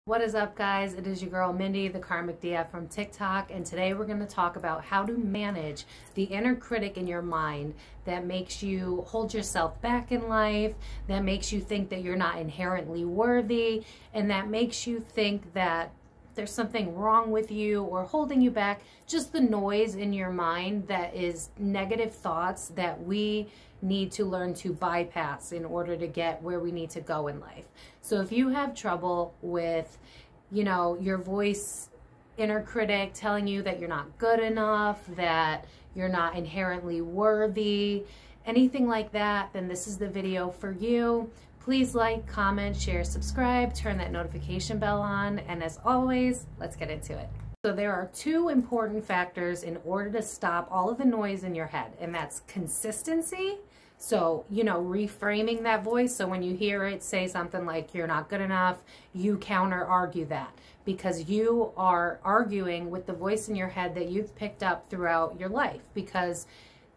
What is up, guys? It is your girl Mindy, the Karmic DF from TikTok, and today we're going to talk about how to manage the inner critic in your mind that makes you hold yourself back in life, that makes you think that you're not inherently worthy, and that makes you think that there's something wrong with you or holding you back. Just the noise in your mind that is negative thoughts that we need to learn to bypass in order to get where we need to go in life. So if you have trouble with, your voice, inner critic telling you that you're not good enough, that you're not inherently worthy, anything like that, then this is the video for you. Please like, comment, share, subscribe, turn that notification bell on, and as always, let's get into it. So there are two important factors in order to stop all of the noise in your head, and that's consistency. So, reframing that voice. So when you hear it say something like you're not good enough, you counter argue that because you are arguing with the voice in your head that you've picked up throughout your life. Because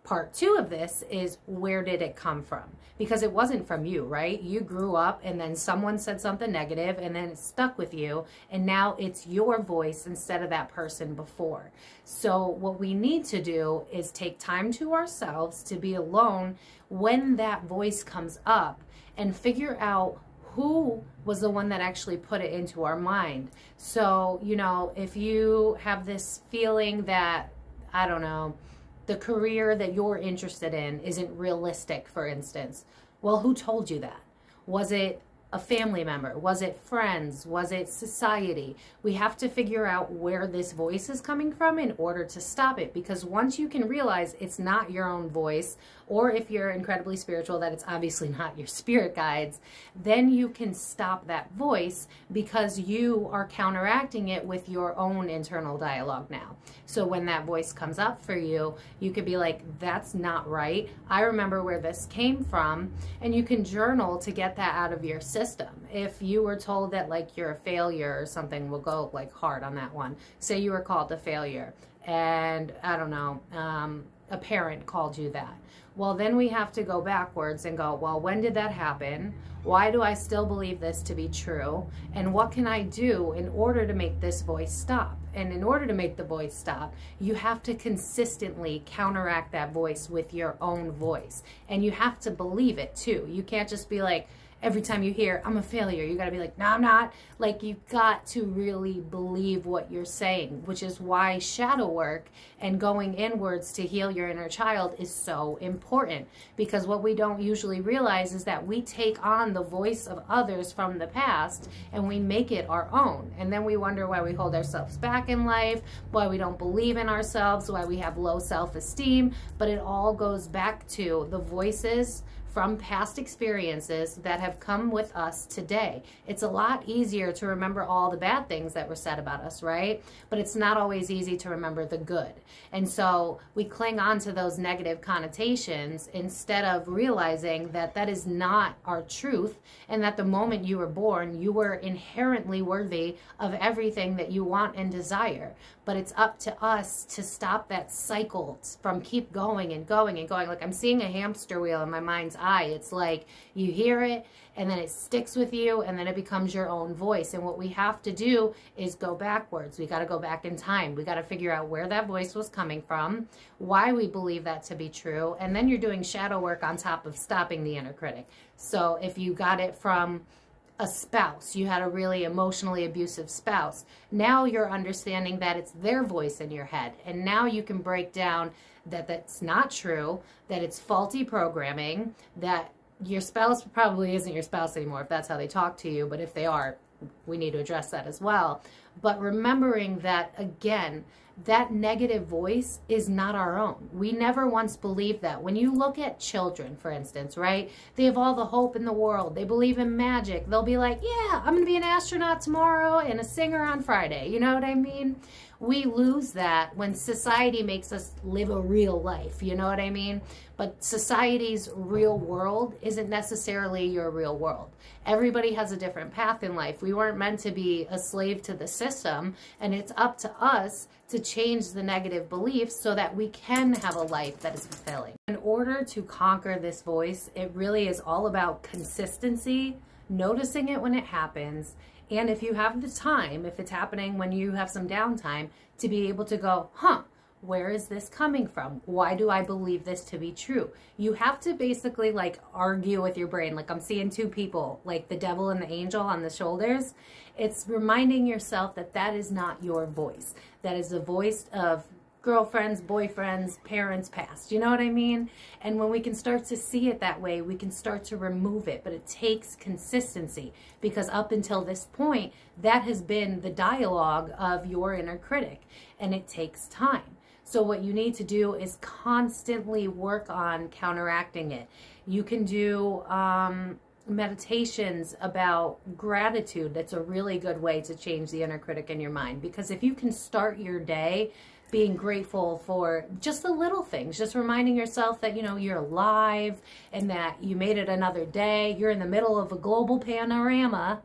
part two of this is, where did it come from? Because it wasn't from you, right? You grew up and then someone said something negative and then it stuck with you, and now it's your voice instead of that person before. So what we need to do is take time to ourselves to be alone when that voice comes up and figure out who was the one that actually put it into our mind. So, if you have this feeling that, I don't know, the career that you're interested in isn't realistic, for instance. Well, who told you that? Was it a family member? Was it friends? Was it society? We have to figure out where this voice is coming from in order to stop it. Because once you can realize it's not your own voice, or if you're incredibly spiritual, that it's obviously not your spirit guides, then you can stop that voice because you are counteracting it with your own internal dialogue now. So when that voice comes up for you, you could be like, that's not right. I remember where this came from. And you can journal to get that out of your system. If you were told that like you're a failure or something, we'll go like hard on that one. Say you were called a failure and I don't know, a parent called you that. Well, then we have to go backwards and go, well, when did that happen? Why do I still believe this to be true? And what can I do in order to make this voice stop? And in order to make the voice stop, you have to consistently counteract that voice with your own voice. And you have to believe it too. You can't just be like, every time you hear, I'm a failure, you gotta be like, no, I'm not. Like, you've got to really believe what you're saying, which is why shadow work and going inwards to heal your inner child is so important. Because what we don't usually realize is that we take on the voice of others from the past and we make it our own. And then we wonder why we hold ourselves back in life, why we don't believe in ourselves, why we have low self-esteem. But it all goes back to the voices from past experiences that have come with us today. It's a lot easier to remember all the bad things that were said about us, right? But it's not always easy to remember the good. And so we cling on to those negative connotations instead of realizing that that is not our truth, and that the moment you were born, you were inherently worthy of everything that you want and desire. But it's up to us to stop that cycle from keep going and going and going. Like, I'm seeing a hamster wheel in my mind's eye. It's like you hear it and then it sticks with you and then it becomes your own voice. And what we have to do is go backwards. We got to go back in time. We got to figure out where that voice was coming from, why we believe that to be true. And then you're doing shadow work on top of stopping the inner critic. So if you got it from a spouse, you had a really emotionally abusive spouse, now you're understanding that it's their voice in your head. And now you can break down that that's not true, that it's faulty programming, that your spouse probably isn't your spouse anymore if that's how they talk to you, but if they are, we need to address that as well. But remembering that, again, that negative voice is not our own. We never once believed that. When you look at children, for instance, right? They have all the hope in the world. They believe in magic. They'll be like, yeah, I'm going to be an astronaut tomorrow and a singer on Friday. You know what I mean? We lose that when society makes us live a real life. You know what I mean? But society's real world isn't necessarily your real world. Everybody has a different path in life. We weren't meant to be a slave to the system, and it's up to us to change the negative beliefs so that we can have a life that is fulfilling. In order to conquer this voice, it really is all about consistency, noticing it when it happens, And if you have the time, if it's happening when you have some downtime, to be able to go, huh, where is this coming from? Why do I believe this to be true? You have to basically like argue with your brain. Like I'm seeing two people, like the devil and the angel on the shoulders. It's reminding yourself that that is not your voice. That is the voice of girlfriends, boyfriends, parents past. You know what I mean? And when we can start to see it that way, we can start to remove it. But it takes consistency, because up until this point, that has been the dialogue of your inner critic, and it takes time. So what you need to do is constantly work on counteracting it. You can do meditations about gratitude. That's a really good way to change the inner critic in your mind, because if you can start your day being grateful for just the little things, just reminding yourself that, you know, you're alive and that you made it another day, you're in the middle of a global panorama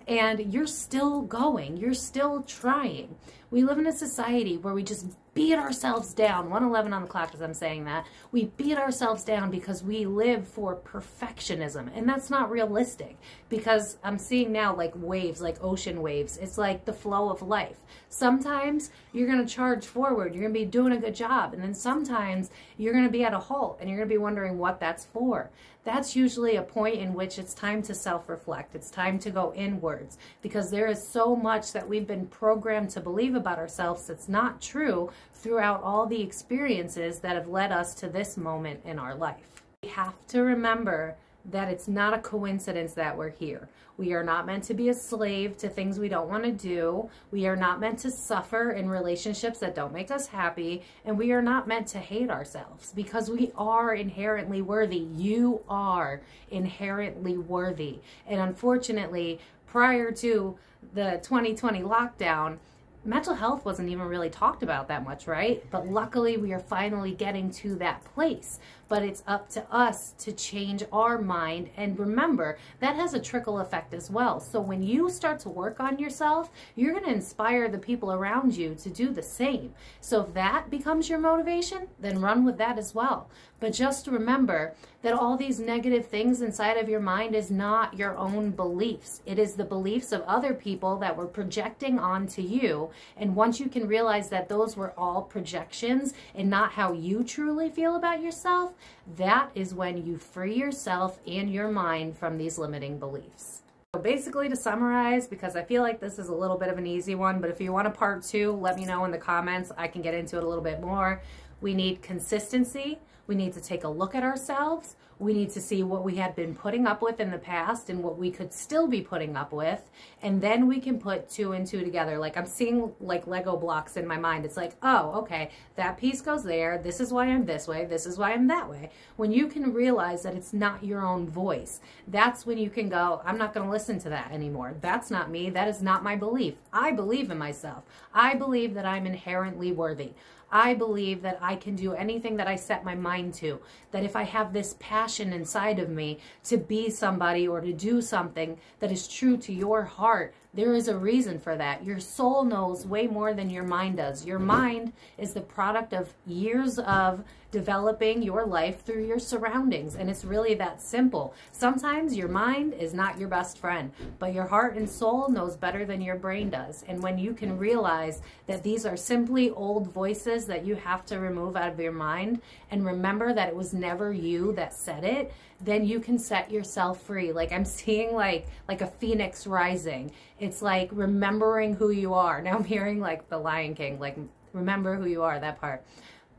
and you're still going, you're still trying. We live in a society where we just beat ourselves down. 1:11 on the clock as I'm saying that. We beat ourselves down because we live for perfectionism. And that's not realistic, because I'm seeing now like waves, like ocean waves. It's like the flow of life. Sometimes you're going to charge forward. You're going to be doing a good job. And then sometimes you're going to be at a halt and you're going to be wondering what that's for. That's usually a point in which it's time to self-reflect. It's time to go inwards, because there is so much that we've been programmed to believe about ourselves that's not true throughout all the experiences that have led us to this moment in our life. We have to remember that it's not a coincidence that we're here. We are not meant to be a slave to things we don't want to do. We are not meant to suffer in relationships that don't make us happy. And we are not meant to hate ourselves, because we are inherently worthy. You are inherently worthy. And unfortunately, prior to the 2020 lockdown, mental health wasn't even really talked about that much, right? But luckily we are finally getting to that place. But it's up to us to change our mind. And remember, that has a trickle effect as well. So when you start to work on yourself, you're going to inspire the people around you to do the same. So if that becomes your motivation, then run with that as well. But just remember that all these negative things inside of your mind is not your own beliefs. It is the beliefs of other people that were projecting onto you. And once you can realize that those were all projections and not how you truly feel about yourself, that is when you free yourself and your mind from these limiting beliefs. So basically, to summarize, because I feel like this is a little bit of an easy one, but if you want a part 2, let me know in the comments. I can get into it a little bit more. We need consistency. We need to take a look at ourselves. We need to see what we had been putting up with in the past and what we could still be putting up with. And then we can put 2 and 2 together. Like I'm seeing like Lego blocks in my mind. It's like, oh, okay, that piece goes there. This is why I'm this way. This is why I'm that way. When you can realize that it's not your own voice, that's when you can go, I'm not going to listen to that anymore. That's not me. That is not my belief. I believe in myself. I believe that I'm inherently worthy. I believe that I can do anything that I set my mind to, that if I have this passion inside of me to be somebody or to do something that is true to your heart, there is a reason for that. Your soul knows way more than your mind does. Your mind is the product of years of developing your life through your surroundings, and it's really that simple. Sometimes your mind is not your best friend, but your heart and soul knows better than your brain does. And when you can realize that these are simply old voices that you have to remove out of your mind, and remember that it was never you that said it, then you can set yourself free. Like I'm seeing like a phoenix rising. It's like remembering who you are. Now I'm hearing like the Lion King, like remember who you are, that part.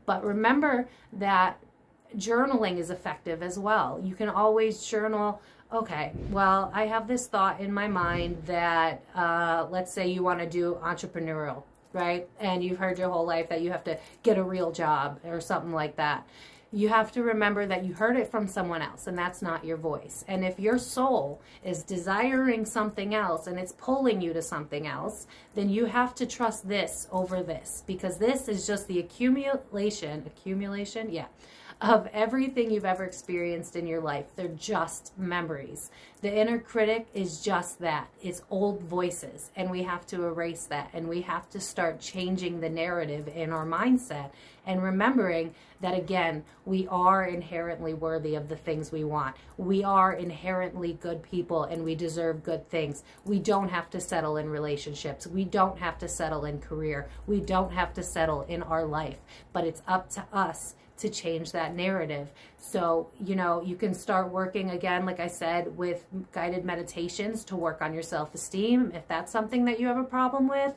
But remember that journaling is effective as well. You can always journal, okay, well, I have this thought in my mind that, let's say you want to do entrepreneurial, right? And you've heard your whole life that you have to get a real job or something like that. You have to remember that you heard it from someone else, and that's not your voice. And if your soul is desiring something else and it's pulling you to something else, then you have to trust this over this, because this is just the accumulation, yeah, of everything you've ever experienced in your life. They're just memories. The inner critic is just that. It's old voices, and we have to erase that, and we have to start changing the narrative in our mindset and remembering that, again, we are inherently worthy of the things we want. We are inherently good people, and we deserve good things. We don't have to settle in relationships. We don't have to settle in career. We don't have to settle in our life, but it's up to us to change that narrative. So, you know, you can start working again, like I said, with guided meditations to work on your self-esteem if that's something that you have a problem with.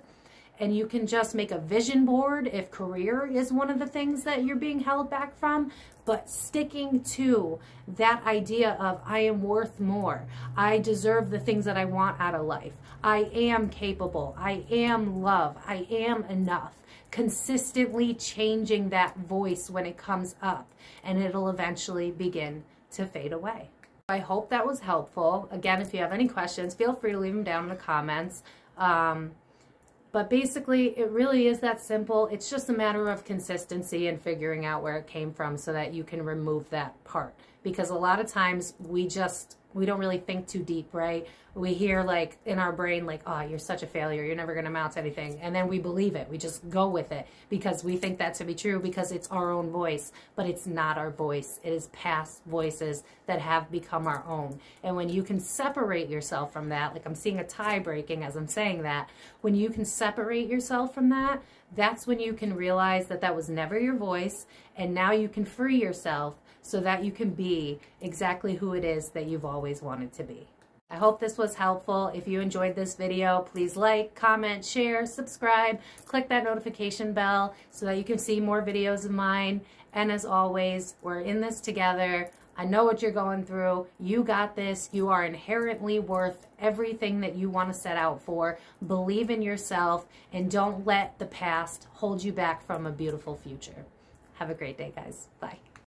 And you can just make a vision board if career is one of the things that you're being held back from. But sticking to that idea of I am worth more. I deserve the things that I want out of life. I am capable. I am love. I am enough. Consistently changing that voice when it comes up, and it'll eventually begin to fade away. I hope that was helpful. Again, if you have any questions, feel free to leave them down in the comments. But basically, it really is that simple. It's just a matter of consistency and figuring out where it came from so that you can remove that part. Because a lot of times we don't really think too deep, right? We hear like in our brain, like, oh, you're such a failure. You're never going to amount to anything. And then we believe it. We just go with it because we think that to be true because it's our own voice, but it's not our voice. It is past voices that have become our own. And when you can separate yourself from that, like I'm seeing a tie breaking as I'm saying that, when you can separate yourself from that, that's when you can realize that that was never your voice. And now you can free yourself so that you can be exactly who it is that you've always wanted to be. I hope this was helpful. If you enjoyed this video, please like, comment, share, subscribe, click that notification bell so that you can see more videos of mine. And as always, we're in this together. I know what you're going through. You got this. You are inherently worth everything that you want to set out for. Believe in yourself and don't let the past hold you back from a beautiful future. Have a great day, guys. Bye.